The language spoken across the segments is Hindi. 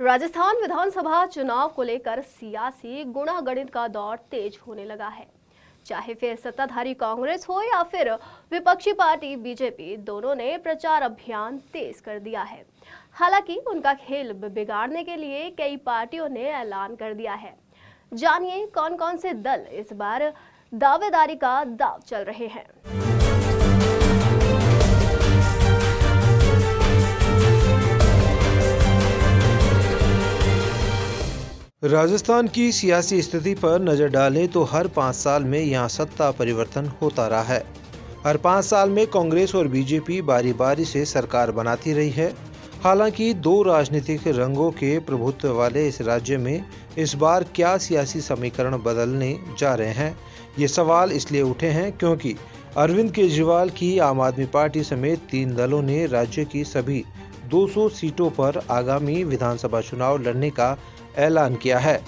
राजस्थान विधानसभा चुनाव को लेकर सियासी गुणागणित का दौर तेज होने लगा है। चाहे फिर सत्ताधारी कांग्रेस हो या फिर विपक्षी पार्टी बीजेपी, दोनों ने प्रचार अभियान तेज कर दिया है। हालांकि उनका खेल बिगाड़ने के लिए कई पार्टियों ने ऐलान कर दिया है। जानिए कौन कौन से दल इस बार दावेदारी का दांव चल रहे हैं। राजस्थान की सियासी स्थिति पर नजर डालें तो हर 5 साल में यहां सत्ता परिवर्तन होता रहा है। हर 5 साल में कांग्रेस और बीजेपी बारी बारी से सरकार बनाती रही है। हालांकि दो राजनीतिक रंगों के प्रभुत्व वाले इस राज्य में इस बार क्या सियासी समीकरण बदलने जा रहे हैं, ये सवाल इसलिए उठे हैं क्योंकि अरविंद केजरीवाल की आम आदमी पार्टी समेत 3 दलों ने राज्य की सभी 200 सीटों पर आगामी विधानसभा चुनाव लड़ने का ऐलान किया है।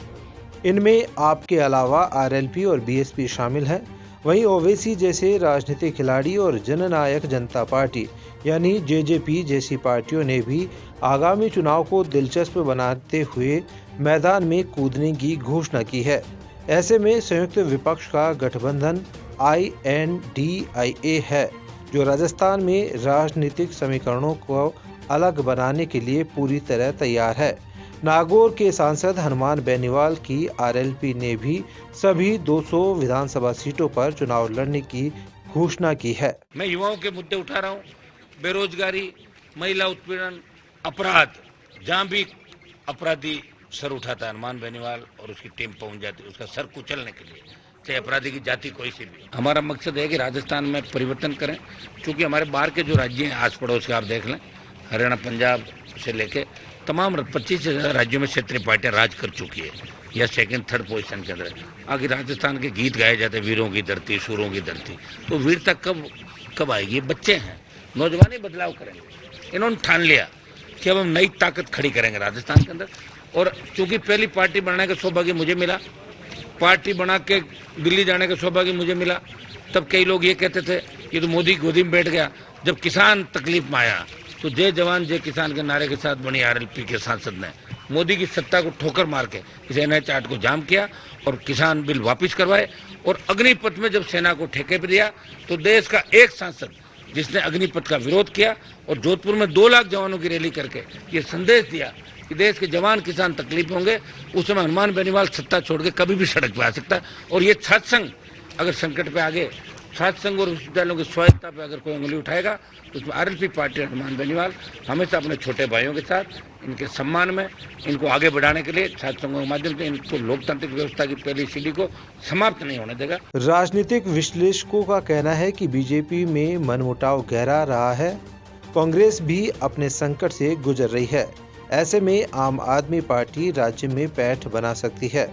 इनमें आप के अलावा आरएलपी और बीएसपी शामिल हैं। वहीं ओवैसी जैसे राजनीतिक खिलाड़ी और जननायक जनता पार्टी यानी जेजेपी जैसी पार्टियों ने भी आगामी चुनाव को दिलचस्प बनाते हुए मैदान में कूदने की घोषणा की है। ऐसे में संयुक्त विपक्ष का गठबंधन INDIA है, जो राजस्थान में राजनीतिक समीकरणों को अलग बनाने के लिए पूरी तरह तैयार है। नागौर के सांसद हनुमान बेनीवाल की आरएलपी ने भी सभी 200 विधानसभा सीटों पर चुनाव लड़ने की घोषणा की है। मैं युवाओं के मुद्दे उठा रहा हूँ, बेरोजगारी, महिला उत्पीड़न, अपराध, जहाँ भी अपराधी सर उठाता है हनुमान बेनीवाल और उसकी टीम पहुंच जाती है उसका सर कुचलने के लिए, चाहे अपराधी की जाति कोई सी भी। हमारा मकसद है कि राजस्थान में परिवर्तन करें, क्योंकि हमारे बाहर के जो राज्य हैं आस पड़ोस के आप देख लें, हरियाणा पंजाब से लेके तमाम 25 से ज्यादा राज्यों में क्षेत्रीय पार्टियां राज कर चुकी है या सेकंड थर्ड पोजीशन के अंदर। आगे राजस्थान के गीत गाए जाते हैं, वीरों की धरती, सूरों की धरती, तो वीरता कब आएगी? ये बच्चे हैं, नौजवान ही बदलाव करेंगे। इन्होंने ठान लिया कि अब हम नई ताकत खड़ी करेंगे राजस्थान के अंदर। और चूंकि पहली पार्टी बनाने का सौभाग्य मुझे मिला, पार्टी बना के दिल्ली जाने का सौभाग्य मुझे मिला, तब कई लोग ये कहते थे ये तो मोदी गोदी में बैठ गया। जब किसान तकलीफ में आया तो जय जवान जय किसान के नारे के साथ बनी आरएलपी के सांसद ने मोदी की सत्ता को ठोकर मार के इस NH 8 को जाम किया और किसान बिल वापस करवाए। और अग्निपथ में जब सेना को ठेके पे दिया तो देश का एक सांसद जिसने अग्निपथ का विरोध किया और जोधपुर में 2 लाख जवानों की रैली करके ये संदेश दिया कि देश के जवान किसान तकलीफ होंगे, उस समय हनुमान बेनीवाल सत्ता छोड़ के कभी भी सड़क पे आ सकता है। और ये छात्र संघ अगर संकट पे आगे, छात्र संघ और विश्वविद्यालयों की स्वायत्ता पे अगर कोई उंगली उठाएगा तो उसमें आरएलपी पार्टी हनुमान बेनीवाल हमेशा अपने छोटे भाइयों के साथ, इनके सम्मान में, इनको आगे बढ़ाने के लिए छात्र संघों के माध्यम से इनको लोकतांत्रिक व्यवस्था की पहली सीढ़ी को समाप्त नहीं होने देगा। राजनीतिक विश्लेषकों का कहना है कि बीजेपी में मनमुटाव गहरा रहा है। कांग्रेस भी अपने संकट से गुजर रही है। ऐसे में आम आदमी पार्टी राज्य में पैठ बना सकती है।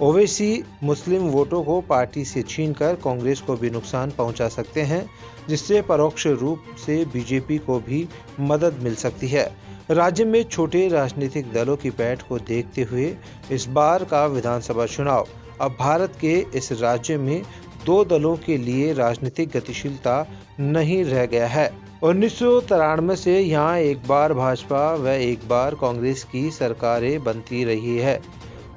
ओवैसी मुस्लिम वोटों को पार्टी से छीनकर कांग्रेस को भी नुकसान पहुंचा सकते हैं, जिससे परोक्ष रूप से बीजेपी को भी मदद मिल सकती है। राज्य में छोटे राजनीतिक दलों की पैठ को देखते हुए इस बार का विधानसभा चुनाव अब भारत के इस राज्य में 2 दलों के लिए राजनीतिक गतिशीलता नहीं रह गया है। 1993 से यहाँ एक बार भाजपा व एक बार कांग्रेस की सरकारें बनती रही है।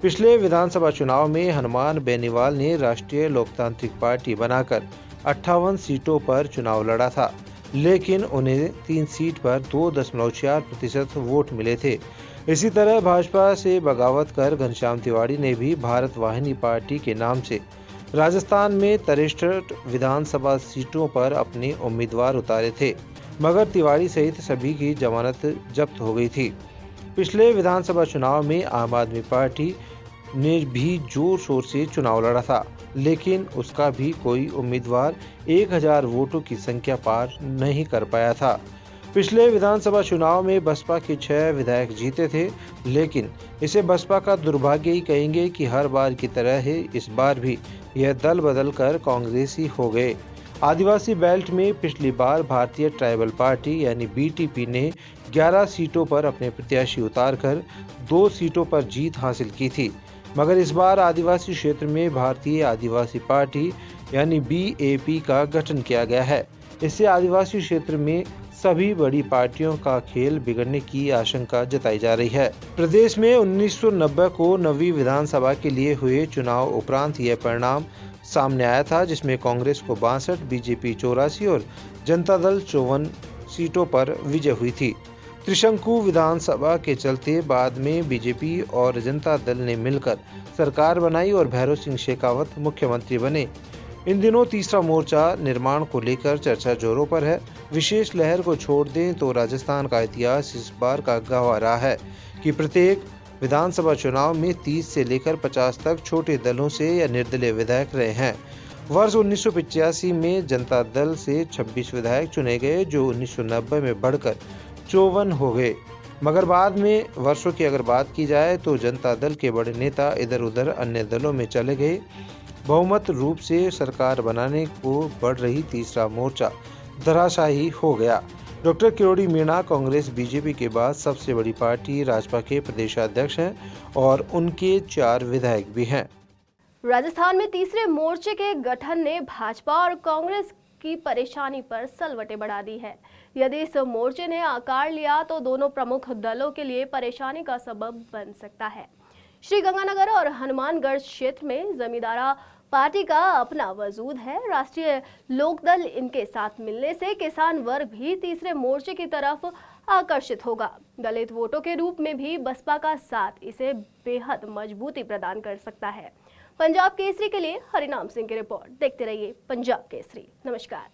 पिछले विधानसभा चुनाव में हनुमान बेनीवाल ने राष्ट्रीय लोकतांत्रिक पार्टी बनाकर 58 सीटों पर चुनाव लड़ा था, लेकिन उन्हें 3 सीट पर 2.4% वोट मिले थे। इसी तरह भाजपा से बगावत कर घनश्याम तिवारी ने भी भारत वाहिनी पार्टी के नाम से राजस्थान में 63 विधानसभा सीटों पर अपने उम्मीदवार उतारे थे, मगर तिवारी सहित सभी की जमानत जब्त हो गई थी। पिछले विधानसभा चुनाव में आम आदमी पार्टी ने भी जोर शोर से चुनाव लड़ा था, लेकिन उसका भी कोई उम्मीदवार 1000 वोटों की संख्या पार नहीं कर पाया था। पिछले विधानसभा चुनाव में बसपा के 6 विधायक जीते थे, लेकिन इसे बसपा का दुर्भाग्य ही कहेंगे कि हर बार की तरह ही इस बार भी यह दल बदल कर कांग्रेसी हो गए। आदिवासी बेल्ट में पिछली बार भारतीय ट्राइबल पार्टी यानी BTP ने 11 सीटों पर अपने प्रत्याशी उतारकर 2 सीटों पर जीत हासिल की थी, मगर इस बार आदिवासी क्षेत्र में भारतीय आदिवासी पार्टी यानी BAP का गठन किया गया है। इससे आदिवासी क्षेत्र में सभी बड़ी पार्टियों का खेल बिगड़ने की आशंका जताई जा रही है। प्रदेश में 1990 को नवी विधानसभा के लिए हुए चुनाव उपरांत यह परिणाम सामने आया था, जिसमें कांग्रेस को 62, बीजेपी 84 और जनता दल 54 सीटों पर विजय हुई थी। त्रिशंकु विधानसभा के चलते बाद में बीजेपी और जनता दल ने मिलकर सरकार बनाई और भैरव सिंह शेखावत मुख्यमंत्री बने। इन दिनों तीसरा मोर्चा निर्माण को लेकर चर्चा जोरों पर है। विशेष लहर को छोड़ दें तो राजस्थान का इतिहास इस बार का गवाह रहा है कि प्रत्येक विधानसभा चुनाव में 30 से लेकर 50 तक छोटे दलों से या निर्दलीय विधायक रहे हैं। वर्ष 1985 में जनता दल से 26 विधायक चुने गए, जो 1990 में बढ़कर 54 हो गए। मगर बाद में वर्षों की अगर बात की जाए तो जनता दल के बड़े नेता इधर उधर अन्य दलों में चले गए। बहुमत रूप से सरकार बनाने को बढ़ रही तीसरा मोर्चा धराशायी हो गया। डॉक्टर किरोड़ी मीणा कांग्रेस बीजेपी के बाद सबसे बड़ी पार्टी राजपा के प्रदेशाध्यक्ष हैं और उनके 4 विधायक भी हैं। राजस्थान में तीसरे मोर्चे के गठन ने भाजपा और कांग्रेस की परेशानी पर सलवटें बढ़ा दी है। यदि इस मोर्चे ने आकार लिया तो दोनों प्रमुख दलों के लिए परेशानी का सबब बन सकता है। श्रीगंगानगर और हनुमानगढ़ क्षेत्र में जमींदारा पार्टी का अपना वजूद है। राष्ट्रीय लोकदल इनके साथ मिलने से किसान वर्ग भी तीसरे मोर्चे की तरफ आकर्षित होगा। दलित वोटों के रूप में भी बसपा का साथ इसे बेहद मजबूती प्रदान कर सकता है। पंजाब केसरी के लिए हरिनाम सिंह की रिपोर्ट। देखते रहिए पंजाब केसरी। नमस्कार।